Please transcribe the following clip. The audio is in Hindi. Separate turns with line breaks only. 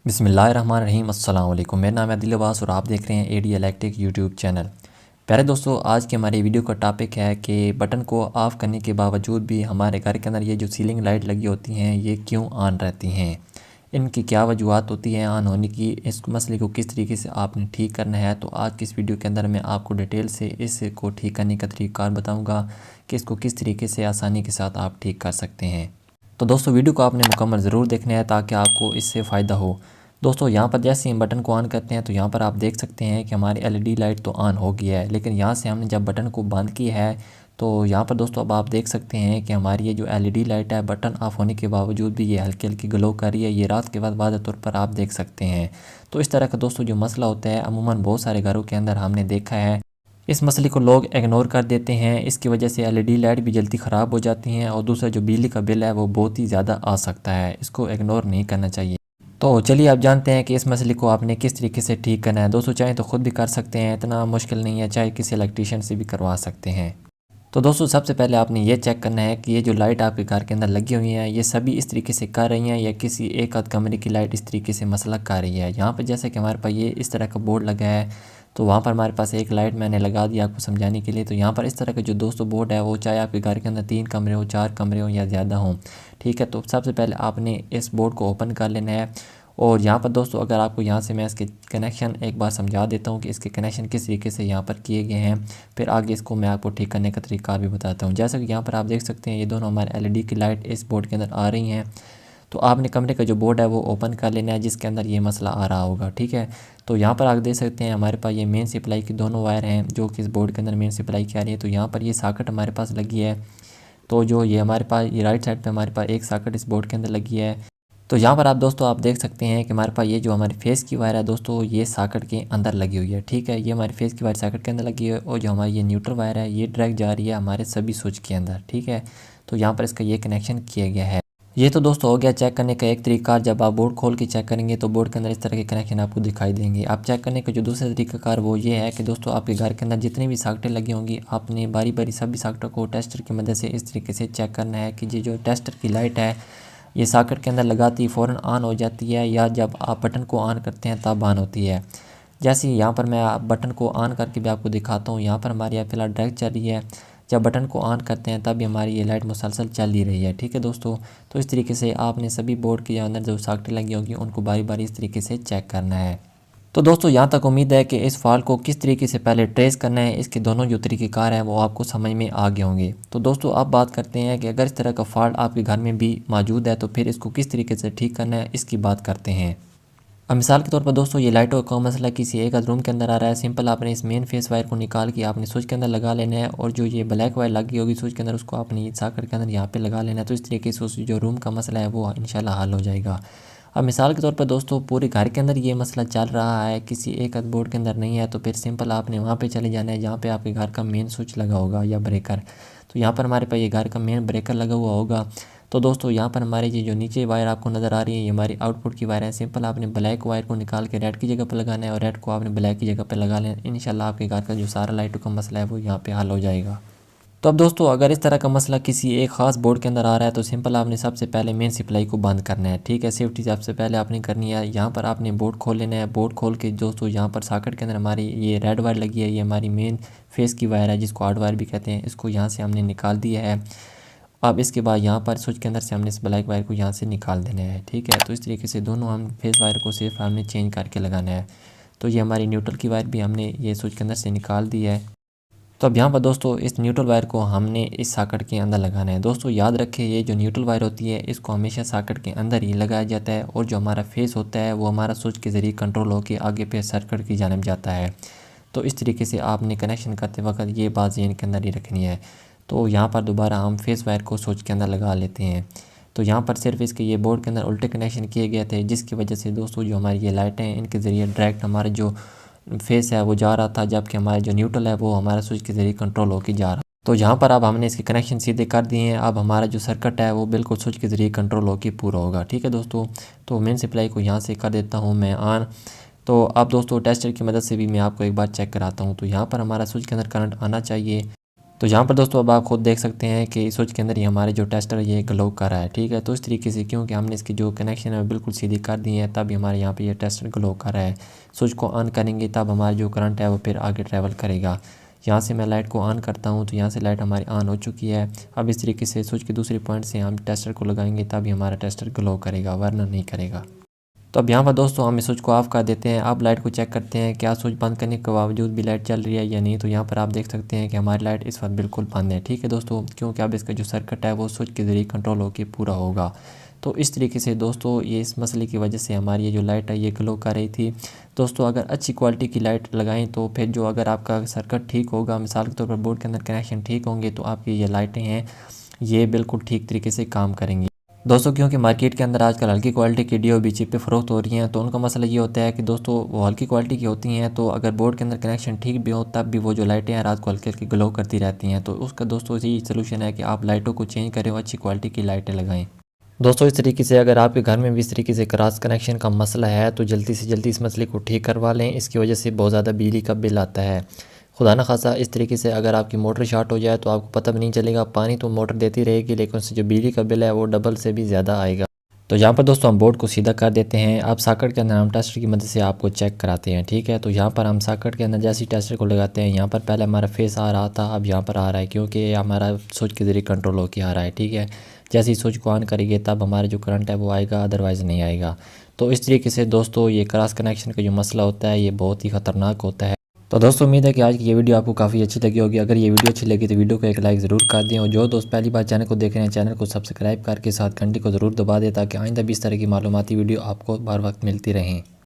बिस्मिल्लाहिर्रहमानिर्रहीम अस्सलाम वालेकुम। मेरा नाम है दिल अब्बास और आप देख रहे हैं एडी इलेक्ट्रिक यूट्यूब चैनल। प्यारे दोस्तों, आज के हमारी वीडियो का टॉपिक है कि बटन को ऑफ़ करने के बावजूद भी हमारे घर के अंदर ये जो सीलिंग लाइट लगी होती हैं ये क्यों ऑन रहती हैं, इनकी क्या वजूहत होती है ऑन होने की, इस मसले को किस तरीके से आपने ठीक करना है। तो आज की इस वीडियो के अंदर मैं आपको डिटेल से इसको ठीक करने का तरीक़ाकार बताऊँगा कि इसको किस तरीके से आसानी के साथ आप ठीक कर सकते हैं। तो दोस्तों, वीडियो को आपने मुकम्मल ज़रूर देखना है ताकि आपको इससे फ़ायदा हो। दोस्तों, यहाँ पर जैसे ही हम बटन को ऑन करते हैं तो यहाँ पर आप देख सकते हैं कि हमारी एलईडी लाइट तो ऑन हो गई है, लेकिन यहाँ से हमने जब बटन को बंद किया है तो यहाँ पर दोस्तों अब आप देख सकते हैं कि हमारी ये जो एलईडी लाइट है बटन ऑफ होने के बावजूद भी ये हल्की हल्की ग्लो कर रही है। ये रात के बाद वाज़ेह तौर पर आप देख सकते हैं। तो इस तरह का दोस्तों जो मसला होता है अमूमन बहुत सारे घरों के अंदर हमने देखा है। इस मसले को लोग इग्नोर कर देते हैं, इसकी वजह से एलईडी लाइट भी जल्दी ख़राब हो जाती हैं और दूसरा जो बिजली का बिल है वो बहुत ही ज़्यादा आ सकता है। इसको इग्नोर नहीं करना चाहिए। तो चलिए आप जानते हैं कि इस मसले को आपने किस तरीके से ठीक करना है। दोस्तों, चाहे तो ख़ुद भी कर सकते हैं, इतना मुश्किल नहीं है, चाहे किसी इलेक्ट्रीशियन से भी करवा सकते हैं। तो दोस्तों, सबसे पहले आपने ये चेक करना है कि ये जो लाइट आपके घर के अंदर लगी हुई हैं ये सभी इस तरीके से कर रही हैं या किसी एक आध कमरे की लाइट इस तरीके से मसला कर रही है। यहाँ पर जैसे कि हमारे पास ये इस तरह का बोर्ड लगा है तो वहाँ पर हमारे पास एक लाइट मैंने लगा दी आपको समझाने के लिए। तो यहाँ पर इस तरह का जो दोस्तों बोर्ड है वो चाहे आपके घर के अंदर 3 कमरे हो, 4 कमरे हो या ज़्यादा हों, ठीक है। तो सबसे पहले आपने इस बोर्ड को ओपन कर लेना है और यहाँ पर दोस्तों अगर आपको यहाँ से मैं इसके कनेक्शन एक बार समझा देता हूँ कि इसके कनेक्शन किस तरीके से यहाँ पर किए गए हैं, फिर आगे इसको मैं आपको ठीक करने का तरीका भी बताता हूँ। जैसा कि यहाँ पर आप देख सकते हैं ये दोनों हमारे एलईडी की लाइट इस बोर्ड के अंदर आ रही हैं। तो आपने कमरे का जो बोर्ड है वो ओपन कर लेना है जिसके अंदर ये मसला आ रहा होगा, ठीक है। तो यहाँ पर आप देख सकते हैं हमारे पास ये मेन सप्लाई की दोनों वायर हैं जो कि इस बोर्ड के अंदर मेन सप्लाई की आ रही है। तो यहाँ पर ये सॉकेट हमारे पास लगी है। तो जो ये हमारे पास ये राइट साइड पे हमारे पास एक सॉकेट इस बोर्ड के अंदर लगी है। तो यहाँ पर आप दोस्तों आप देख सकते हैं कि हमारे पास ये जो हमारी फेस की वायर है दोस्तों ये सॉकेट के अंदर लगी हुई है, ठीक है। ये हमारी फेस की वायर सॉकेट के अंदर लगी है और जो हमारी ये न्यूट्रल वायर है ये डायरेक्ट जा रही है हमारे सभी स्विच के अंदर, ठीक है। तो यहाँ पर इसका ये कनेक्शन किया गया है। ये तो दोस्तों हो गया चेक करने का एक तरीका। जब आप बोर्ड खोल के चेक करेंगे तो बोर्ड के अंदर इस तरह के कनेक्शन आपको दिखाई देंगे। आप चेक करने का जो दूसरा तरीकाकार वो ये है कि दोस्तों आपके घर के अंदर जितनी भी सॉकेटें लगी होंगी आपने बारी बारी सभी सॉकेटों को टेस्टर की मदद से इस तरीके से चेक करना है कि ये जो टेस्टर की लाइट है ये सॉकेट के अंदर लगाती फ़ौरन ऑन हो जाती है या जब आप बटन को ऑन करते हैं तब ऑन होती है। जैसे यहाँ पर मैं बटन को ऑन करके भी आपको दिखाता हूँ। यहाँ पर हमारी यहाँ फिलहाल डायरेक्ट चल रही है, जब बटन को ऑन करते हैं तब भी हमारी ये लाइट मुसलसल चल ही रही है, ठीक है दोस्तों। तो इस तरीके से आपने सभी बोर्ड के अंदर जो सॉकेटें लगी होंगी उनको बारी बारी इस तरीके से चेक करना है। तो दोस्तों यहाँ तक उम्मीद है कि इस फॉल्ट को किस तरीके से पहले ट्रेस करना है इसके दोनों जो तरीक़ेकार हैं वो आपको समझ में आ गए होंगे। तो दोस्तों अब बात करते हैं कि अगर इस तरह का फॉल्ट आपके घर में भी मौजूद है तो फिर इसको किस तरीके से ठीक करना है इसकी बात करते हैं। अब मिसाल के तौर पर दोस्तों ये लाइटों का मसला किसी एक रूम के अंदर आ रहा है। सिंपल आपने इस मेन फेस वायर को निकाल के आपने स्विच के अंदर लगा लेना है और जो ये ब्लैक वायर लगी होगी स्विच के अंदर उसको आपने सॉकेट के अंदर यहाँ पे लगा लेना है। तो इस तरीके से उस जो रूम का मसला है वो इंशाल्लाह हल हो जाएगा। अब मिसाल के तौर पर दोस्तों पूरे घर के अंदर ये मसला चल रहा है, किसी एक बोर्ड के अंदर नहीं है, तो फिर सिंपल आपने वहाँ पे चले जाना है जहाँ पे आपके घर का मेन स्विच लगा होगा या ब्रेकर। तो यहाँ पर हमारे पास ये घर का मेन ब्रेकर लगा हुआ होगा। तो दोस्तों यहाँ पर हमारी ये जो नीचे वायर आपको नज़र आ रही है ये हमारी आउटपुट की वायर है। सिंपल आपने ब्लैक वायर को निकाल के रेड की जगह पर लगाना है और रेड को आपने ब्लैक की जगह पर लगा लेना। इंशाल्लाह आपके घर का जो सारा लाइटों का मसला है वो यहाँ पे हल हो जाएगा। तो अब दोस्तों अगर इस तरह का मसला किसी एक ख़ास बोर्ड के अंदर आ रहा है तो सिंपल आपने सबसे पहले मेन सप्लाई को बंद करना है, ठीक है। सेफ्टी सबसे पहले आपने करनी है। यहाँ पर आपने बोर्ड खोल लेना है। बोर्ड खोल के दोस्तों यहाँ पर सॉकेट के अंदर हमारी ये रेड वायर लगी है, ये हमारी मेन फेस की वायर है जिसको हार्ड वायर भी कहते हैं। इसको यहाँ से हमने निकाल दिया है। अब इसके बाद यहाँ पर स्विच के अंदर से हमने इस ब्लैक वायर को यहाँ से निकाल देना है, ठीक है। तो इस तरीके से दोनों हम फेस वायर को सिर्फ हमने चेंज करके लगाना है। तो ये हमारी न्यूट्रल की वायर भी हमने ये स्विच के अंदर से निकाल दी है। तो अब यहाँ पर दोस्तों इस न्यूट्रल वायर को हमने इस सॉकेट के अंदर लगाना है। दोस्तों याद रखें ये जो न्यूट्रल वायर होती है इसको हमेशा सॉकेट के अंदर ही लगाया जाता है और जो हमारा फेस होता है वो हमारा स्विच के ज़रिए कंट्रोल होकर आगे पे सर्किट की जानिब जाता है। तो इस तरीके से आपने कनेक्शन करते वक्त ये बात ज़हन के अंदर ही रखनी है। तो यहाँ पर दोबारा हम फेस वायर को स्विच के अंदर लगा लेते हैं। तो यहाँ पर सिर्फ इसके ये बोर्ड के अंदर उल्टे कनेक्शन किए गए थे जिसकी वजह से दोस्तों जो हमारी ये लाइटें हैं इनके ज़रिए डायरेक्ट हमारे जो फेस है वो जा रहा था, जबकि हमारा जो न्यूट्रल है वो हमारा स्विच के ज़रिए कंट्रोल होकर जा रहा। तो यहाँ पर अब हमने इसके कनेक्शन सीधे कर दिए हैं। अब हमारा जो सर्किट है वो बिल्कुल स्विच के ज़रिए कंट्रोल होकर पूरा होगा, ठीक है दोस्तों। तो मेन सप्लाई को यहाँ से कर देता हूँ मैं ऑन। तो अब दोस्तों टेस्टर की मदद से भी मैं आपको एक बार चेक कराता हूँ। तो यहाँ पर हमारा स्विच के अंदर करंट आना चाहिए। तो यहाँ पर दोस्तों अब आप खुद देख सकते हैं कि इस स्विच के अंदर ही हमारे जो टेस्टर ये ग्लो कर रहा है, ठीक है। तो इस तरीके से क्योंकि हमने इसकी जो कनेक्शन है बिल्कुल सीधी कर दी है, तब हमारे यहाँ पे ये टेस्टर ग्लो कर रहा है। स्विच को ऑन करेंगे तब हमारा जो करंट है वो फिर आगे ट्रैवल करेगा। यहाँ से मैं लाइट को ऑन करता हूँ तो यहाँ से लाइट हमारी ऑन हो चुकी है। अब इस तरीके से स्विच के दूसरे पॉइंट से हम टेस्टर को लगाएंगे तभी हमारा टेस्टर ग्लो करेगा, वरना नहीं करेगा। तो अब यहाँ पर दोस्तों हम इस स्विच को ऑफ़ कर देते हैं। अब लाइट को चेक करते हैं क्या स्विच बंद करने के बावजूद भी लाइट चल रही है या नहीं। तो यहाँ पर आप देख सकते हैं कि हमारी लाइट इस वक्त बिल्कुल बंद है, ठीक है दोस्तों, क्योंकि अब इसका जो सर्किट है वो स्विच के ज़रिए कंट्रोल होकर पूरा होगा। तो इस तरीके से दोस्तों ये इस मसले की वजह से हमारी ये जो लाइट है ये ग्लो कर रही थी। दोस्तों अगर अच्छी क्वालिटी की लाइट लगाएं तो फिर जो अगर आपका सर्किट ठीक होगा, मिसाल के तौर पर बोर्ड के अंदर कनेक्शन ठीक होंगे, तो आपकी ये लाइटें हैं ये बिल्कुल ठीक तरीके से काम करेंगी। दोस्तों क्योंकि मार्केट के अंदर आजकल हल्की क्वालिटी की DOB चिप पे फ़रोख्त हो रही हैं, तो उनका मसला ये होता है कि दोस्तों वो हल्की क्वालिटी की होती हैं, तो अगर बोर्ड के अंदर कनेक्शन ठीक भी हो तब भी वो जो लाइटें हैं रात को हल्की हल्की ग्लो करती रहती हैं। तो उसका दोस्तों यही सोल्यूशन है कि आप लाइटों को चेंज करें और अच्छी क्वालिटी की लाइटें लगाएं। दोस्तों इस तरीके से अगर आपके घर में भी इस तरीके से क्रॉस कनेक्शन का मसला है तो जल्दी से जल्दी इस मसले को ठीक करवा लें। इसकी वजह से बहुत ज़्यादा बिजली का बिल आता है। खुदा न खासा इस तरीके से अगर आपकी मोटर शॉर्ट हो जाए तो आपको पता भी नहीं चलेगा, पानी तो मोटर देती रहेगी लेकिन उससे जो बिजली का बिल है वो डबल से भी ज़्यादा आएगा। तो यहाँ पर दोस्तों हम बोर्ड को सीधा कर देते हैं। अब सॉकेट के अंदर हम टेस्टर की मदद से आपको चेक कराते हैं, ठीक है। तो यहाँ पर हम सॉकेट के अंदर जैसे ही टेस्टर को लगाते हैं, यहाँ पर पहले हमारा फेस आ रहा था, अब यहाँ पर आ रहा है क्योंकि हमारा स्विच के ज़रिए कंट्रोल होकर आ रहा है, ठीक है। जैसे ही स्विच को ऑन करेंगे तब हमारा जो करंट है वो आएगा, अदरवाइज़ नहीं आएगा। तो इस तरीके से दोस्तों ये क्रॉस कनेक्शन का जो मसला होता है ये बहुत ही ख़तरनाक होता है। तो दोस्तों उम्मीद है कि आज की ये वीडियो आपको काफ़ी अच्छी लगी होगी। अगर ये वीडियो अच्छी लगी तो वीडियो को एक लाइक ज़रूर कर दें, और जो दोस्त पहली बार चैनल को देख रहे हैं चैनल को सब्सक्राइब करके साथ घंटी को ज़रूर दबा दें ताकि आइंदा भी इस तरह की मालूमाती वीडियो आपको बार वक्त मिलती रहें।